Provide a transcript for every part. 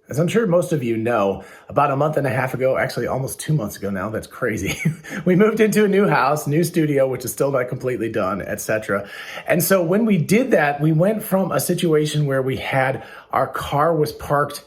As I'm sure most of you know, about a month and a half ago, actually almost 2 months ago now, that's crazy. We moved into a new house, new studio, which is still not completely done, etc. And so when we did that, we went from a situation where we had our car was parked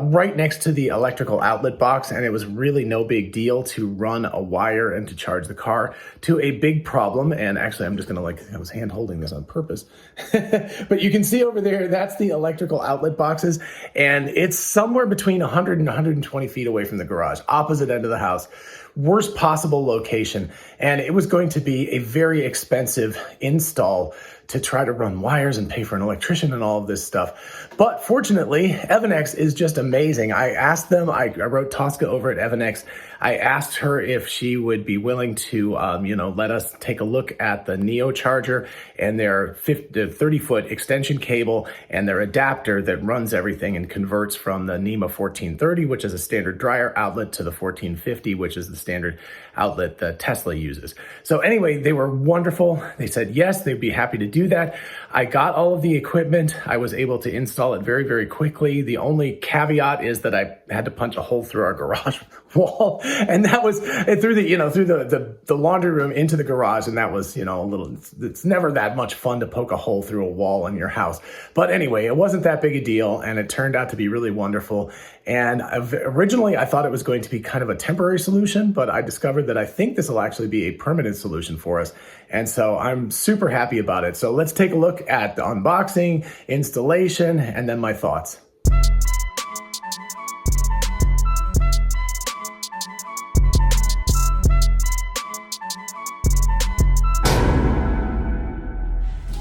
right next to the electrical outlet box, and it was really no big deal to run a wire and to charge the car, to a big problem. And actually, I'm just gonna I was hand holding this on purpose. But you can see over there, that's the electrical outlet boxes, and it's somewhere between 100 and 120 feet away from the garage, opposite end of the house. Worst possible location. And it was going to be a very expensive install to try to run wires and pay for an electrician and all of this stuff. But fortunately, Evannex is just amazing. I asked them, I wrote Tosca over at Evannex. I asked her if she would be willing to, let us take a look at the NeoCharger and their 30-foot extension cable and their adapter that runs everything and converts from the NEMA 1430, which is a standard dryer outlet, to the 1450, which is the standard outlet that Tesla uses. So anyway, they were wonderful. They said yes, they'd be happy to do that. I got all of the equipment. I was able to install it very, very quickly. The only caveat is that I had to punch a hole through our garage wall, and that was through the laundry room into the garage, and that was it's never that much fun to poke a hole through a wall in your house. But anyway, it wasn't that big a deal, and it turned out to be really wonderful. And originally I thought it was going to be kind of a temporary solution, but I discovered that I think this will actually be a permanent solution for us. And so I'm super happy about it. So let's take a look at the unboxing, installation, and then my thoughts.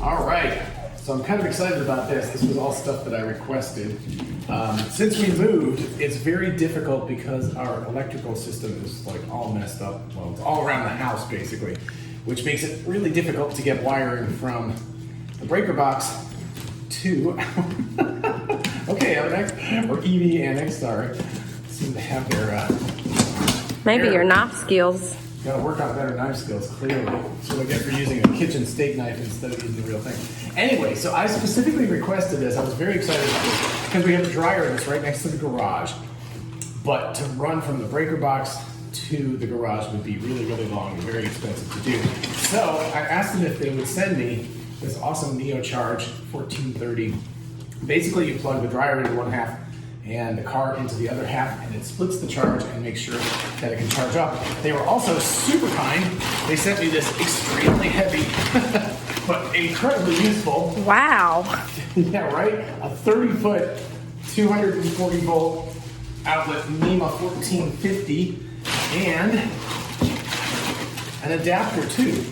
All right, so I'm kind of excited about this. This was all stuff that I requested. Since we moved, it's very difficult because our electrical system is all messed up. Well, it's all around the house basically, which makes it really difficult to get wiring from the breaker box to, okay, Evannex, or Evannex, sorry, seem to have their, maybe your knife skills. Gotta work on better knife skills, clearly. That's what I get for using a kitchen steak knife instead of using the real thing. Anyway, so I specifically requested this. I was very excited about this because we have a dryer that's right next to the garage. But to run from the breaker box to the garage would be really, really long and very expensive to do. So I asked them if they would send me this awesome NeoCharge 1430. Basically, you plug the dryer into one half and the car into the other half, and it splits the charge and makes sure that it can charge up. They were also super kind. They sent me this extremely heavy, but incredibly useful. Wow. Yeah, right? A 30-foot, 240 volt outlet NEMA 1450, and an adapter too.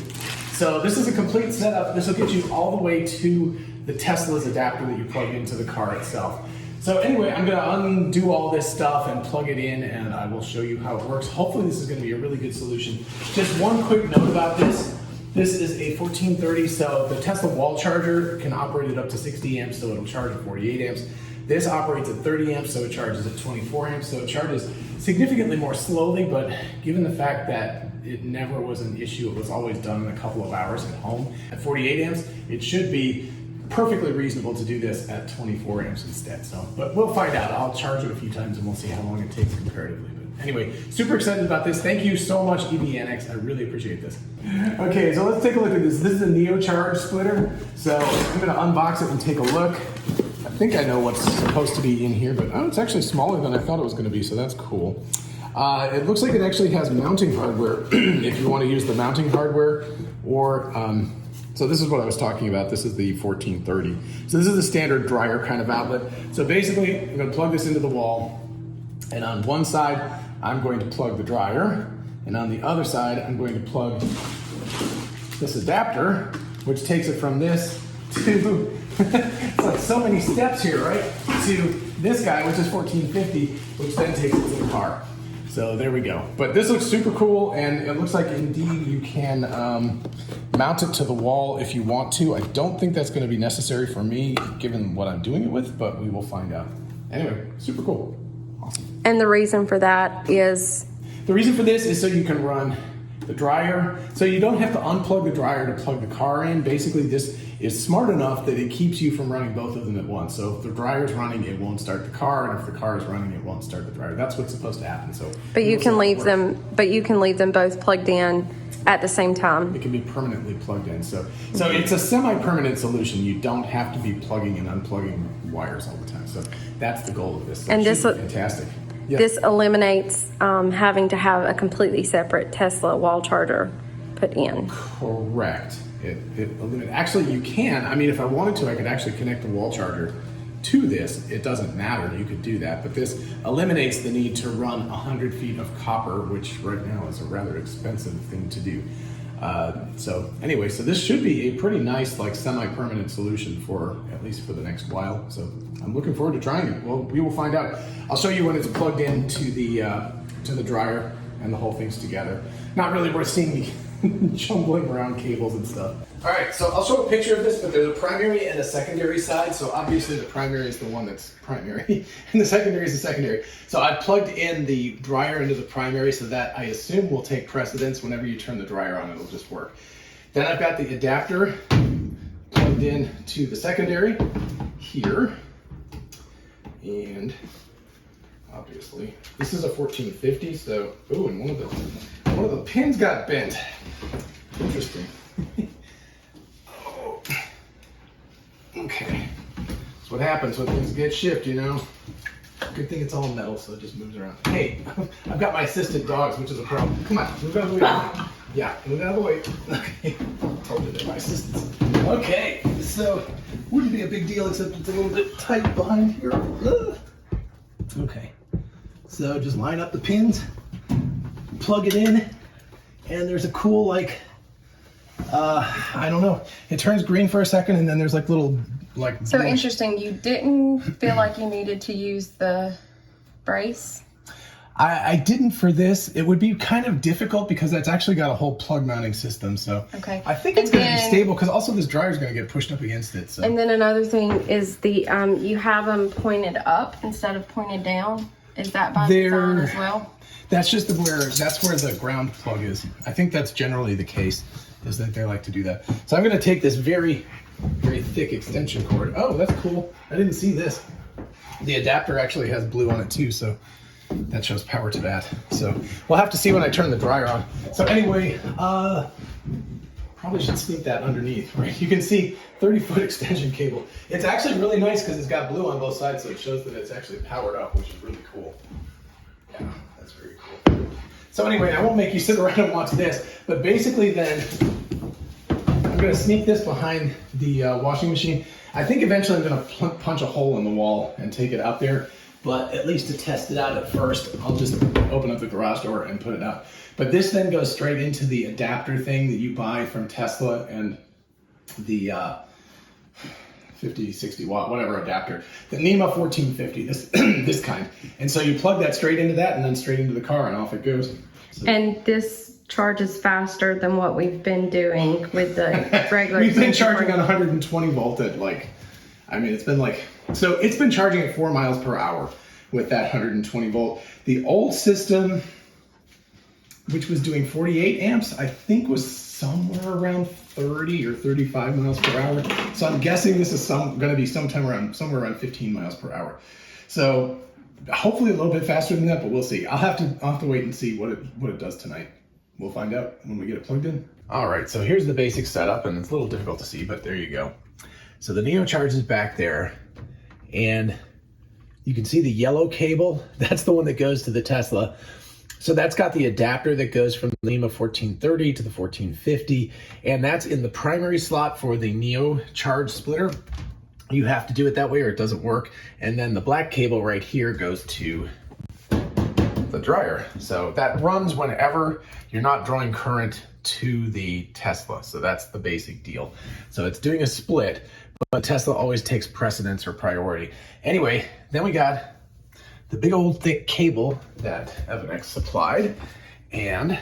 So this is a complete setup. This will get you all the way to the Tesla's adapter that you plug into the car itself. So anyway, I'm gonna undo all this stuff and plug it in, and I will show you how it works. Hopefully this is gonna be a really good solution. Just one quick note about this. This is a 1430, so the Tesla wall charger can operate at up to 60 amps, so it'll charge at 48 amps. This operates at 30 amps, so it charges at 24 amps, so it charges significantly more slowly, but given the fact that it never was an issue, it was always done in a couple of hours at home at 48 amps, it should be perfectly reasonable to do this at 24 amps instead. So, but we'll find out. I'll charge it a few times and we'll see how long it takes comparatively. But anyway, super excited about this. Thank you so much, Evannex. I really appreciate this. Okay, so let's take a look at this. This is a NeoCharge splitter. So I'm gonna unbox it and take a look. I think I know what's supposed to be in here, but oh, it's actually smaller than I thought it was gonna be, so that's cool. It looks like it actually has mounting hardware if you want to use the mounting hardware, or so this is what I was talking about. This is the 1430. So this is a standard dryer kind of outlet. So basically, I'm going to plug this into the wall, and on one side, I'm going to plug the dryer, and on the other side, I'm going to plug this adapter, which takes it from this to, it's like so many steps here, right? To this guy, which is 1450, which then takes it to the car. So there we go. But this looks super cool, and it looks like indeed you can mount it to the wall if you want to. I don't think that's going to be necessary for me, given what I'm doing it with, but we will find out. Anyway, super cool. Awesome. And the reason for that is? The reason for this is so you can run the dryer. So you don't have to unplug the dryer to plug the car in. Basically, this is smart enough that it keeps you from running both of them at once. So if the dryer's running, it won't start the car, and if the car is running, it won't start the dryer. That's what's supposed to happen. So, but you can leave them. But you can leave them both plugged in at the same time. It can be permanently plugged in. So it's a semi-permanent solution. You don't have to be plugging and unplugging wires all the time. So that's the goal of this. So And this is fantastic. Yeah. This eliminates having to have a completely separate Tesla wall charger put in. Correct. Actually, you can. I mean, if I wanted to, I could actually connect the wall charger to this. It doesn't matter. You could do that. But this eliminates the need to run 100 feet of copper, which right now is a rather expensive thing to do. So this should be a pretty nice, like, semi-permanent solution for at least for the next while. So I'm looking forward to trying it. Well, we will find out. I'll show you when it's plugged into the dryer and the whole thing's together. Not really worth seeing me jumbling around cables and stuff. All right, so I'll show a picture of this, but there's a primary and a secondary side. So obviously the primary is the one that's primary and the secondary is the secondary. So I plugged in the dryer into the primary so that I assume will take precedence. Whenever you turn the dryer on, it'll just work. Then I've got the adapter plugged in to the secondary here. And obviously this is a 1450, so and one of the pins got bent. Interesting. Okay, that's what happens when things get shipped, you know. Good thing it's all metal, so it just moves around. Hey, I've got my assistant dogs, which is a problem. Come on, move out of the way. Yeah, move out of the way. Okay, told you they're my assistants. Okay, so wouldn't be a big deal except it's a little bit tight behind here. Ugh. Okay, so just line up the pins, plug it in, and there's a cool, like, I don't know, it turns green for a second and then there's like little, like... So interesting, you didn't feel like you needed to use the brace? I didn't for this. It would be kind of difficult because that's actually got a whole plug mounting system, so okay. I think it's going to be stable because also this dryer is going to get pushed up against it. So. And then another thing is the you have them pointed up instead of pointed down. Is that by design as well? That's just that's where the ground plug is. I think that's generally the case, is that they like to do that. So I'm going to take this very, very thick extension cord. Oh, that's cool. I didn't see this. The adapter actually has blue on it too, so that shows power to that. So we'll have to see when I turn the dryer on. So anyway, probably should sneak that underneath, right? You can see 30-foot extension cable. It's actually really nice because it's got blue on both sides, so it shows that it's actually powered up, which is really cool. Yeah, that's very cool. So anyway, I won't make you sit around and watch this, but basically then I'm going to sneak this behind the washing machine. I think eventually I'm going to punch a hole in the wall and take it out there, but at least to test it out at first, I'll just open up the garage door and put it out. But this then goes straight into the adapter thing that you buy from Tesla and the 50, 60 watt, whatever adapter, the NEMA 1450, this kind. And so you plug that straight into that and then straight into the car and off it goes. So. And this charges faster than what we've been doing with the regular. We've been charging on 120 volt at it's been charging at 4 miles per hour with that 120 volt. The old system, which was doing 48 amps, I think was somewhere around 30 or 35 miles per hour. So I'm guessing this is going to be somewhere around 15 miles per hour. So hopefully a little bit faster than that, but we'll see. I'll have to wait and see what it does tonight. We'll find out when we get it plugged in. All right, so here's the basic setup, and it's a little difficult to see, but there you go. So the NeoCharge is back there, and you can see the yellow cable. That's the one that goes to the Tesla. So that's got the adapter that goes from the NEMA 1430 to the 1450, and that's in the primary slot for the NeoCharge splitter. You have to do it that way or it doesn't work. And then the black cable right here goes to the dryer. So that runs whenever you're not drawing current to the Tesla. So that's the basic deal. So it's doing a split, but Tesla always takes precedence or priority. Anyway, then we got the big old thick cable that Evannex supplied. And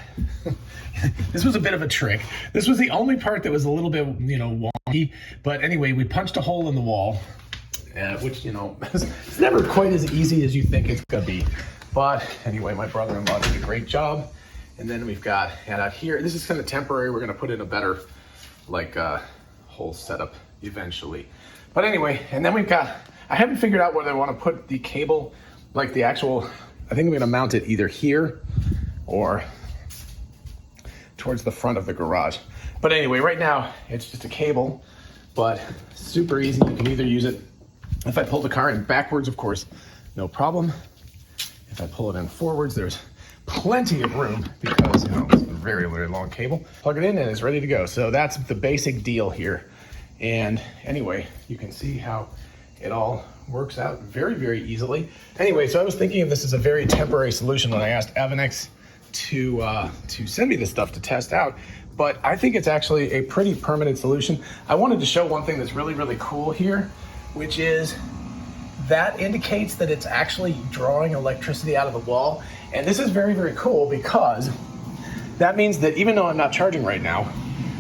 this was a bit of a trick. This was the only part that was a little bit, wonky. But anyway, we punched a hole in the wall, which, it's never quite as easy as you think it's gonna be. But anyway, my brother-in-law did a great job. And then we've got, and out here, this is kind of temporary. We're gonna put in a better, whole setup eventually. But anyway, and then I haven't figured out whether I want to put the cable, like the actual, I think I'm gonna mount it either here or towards the front of the garage. But anyway, right now it's just a cable, but super easy. You can either use it, if I pull the car in backwards, of course, no problem. If I pull it in forwards, there's plenty of room because, it's a very, very long cable. Plug it in and it's ready to go. So that's the basic deal here. And anyway, you can see how it all works out very, very easily. Anyway, so I was thinking of this as a very temporary solution when I asked Evannex to send me this stuff to test out, but I think it's actually a pretty permanent solution. I wanted to show one thing that's really, really cool here, which is that indicates that it's actually drawing electricity out of the wall. And this is very, very cool because that means that even though I'm not charging right now,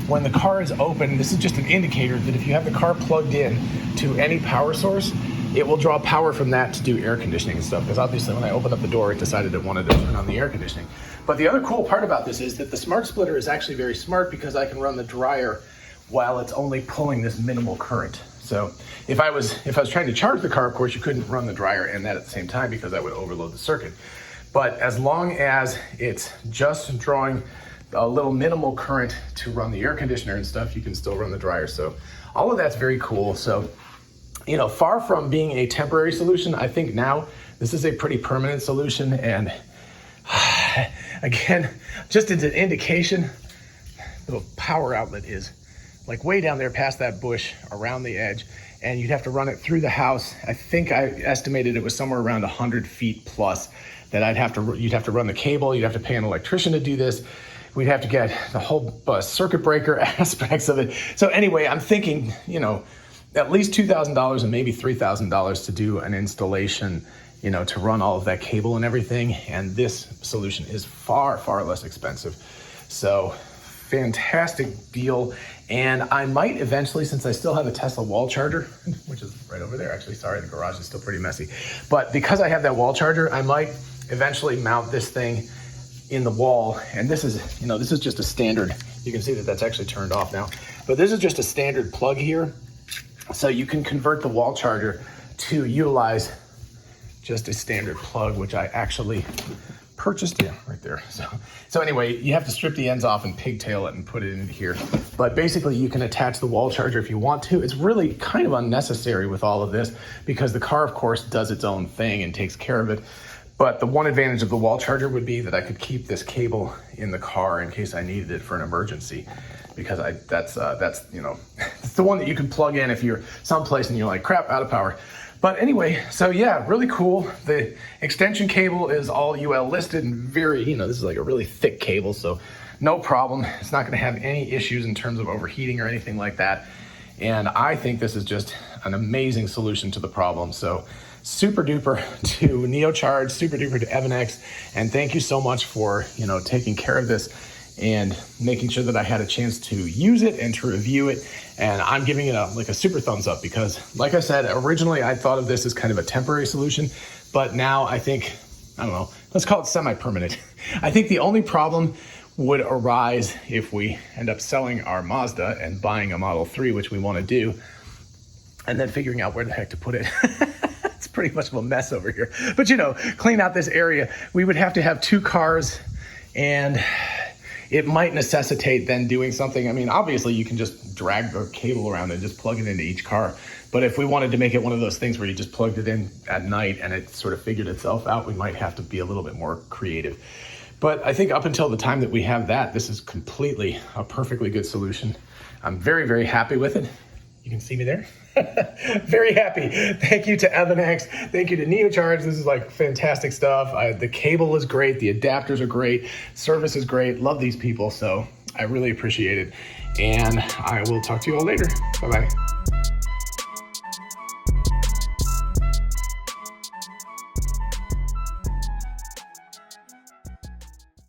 when the car is open, this is just an indicator that if you have the car plugged in to any power source, it will draw power from that to do air conditioning and stuff. Because obviously when I opened up the door, it decided it wanted to turn on the air conditioning. But the other cool part about this is that the smart splitter is actually very smart because I can run the dryer while it's only pulling this minimal current. So if I was trying to charge the car, of course, you couldn't run the dryer and that at the same time because that would overload the circuit. But as long as it's just drawing a little minimal current to run the air conditioner and stuff, you can still run the dryer. So all of that's very cool. So, far from being a temporary solution, I think now this is a pretty permanent solution. And again, just as an indication, the power outlet is like way down there past that bush around the edge, and you'd have to run it through the house. I think I estimated it was somewhere around 100 feet plus that you'd have to run the cable, you'd have to pay an electrician to do this. We'd have to get the whole circuit breaker aspects of it. So anyway, I'm thinking, at least $2,000 and maybe $3,000 to do an installation, to run all of that cable and everything. And this solution is far, far less expensive. So fantastic deal. And I might eventually, since I still have a Tesla wall charger, which is right over there, actually, sorry, the garage is still pretty messy. But because I have that wall charger, I might eventually mount this thing in the wall. And this is just a standard, you can see that that's actually turned off now, but this is just a standard plug here. So you can convert the wall charger to utilize just a standard plug, which I actually purchased, right there. So anyway, you have to strip the ends off and pigtail it and put it in here. But basically you can attach the wall charger if you want to. It's really kind of unnecessary with all of this because the car, of course, does its own thing and takes care of it. But the one advantage of the wall charger would be that I could keep this cable in the car in case I needed it for an emergency, because that's it's the one that you can plug in if you're someplace and you're like, crap, out of power. But anyway, so yeah, really cool. The extension cable is all UL listed and very, this is like a really thick cable, so no problem. It's not gonna have any issues in terms of overheating or anything like that. And I think this is just an amazing solution to the problem. So super duper to NeoCharge, super duper to Evannex, and thank you so much for taking care of this and making sure that I had a chance to use it and to review it. And I'm giving it a super thumbs up because, like I said, originally I thought of this as kind of a temporary solution, but now I think, I don't know, let's call it semi-permanent. I think the only problem would arise if we end up selling our Mazda and buying a Model 3, which we want to do, and then figuring out where the heck to put it. It's pretty much of a mess over here. But clean out this area. We would have to have two cars, and it might necessitate then doing something. I mean, obviously you can just drag the cable around and just plug it into each car. But if we wanted to make it one of those things where you just plugged it in at night and it sort of figured itself out, we might have to be a little bit more creative. But I think up until the time that we have that, this is completely a perfectly good solution. I'm very, very happy with it. You can see me there. Very happy. Thank you to Evannex. Thank you to NeoCharge. This is like fantastic stuff. The cable is great. The adapters are great. Service is great. Love these people. So I really appreciate it. And I will talk to you all later. Bye-bye.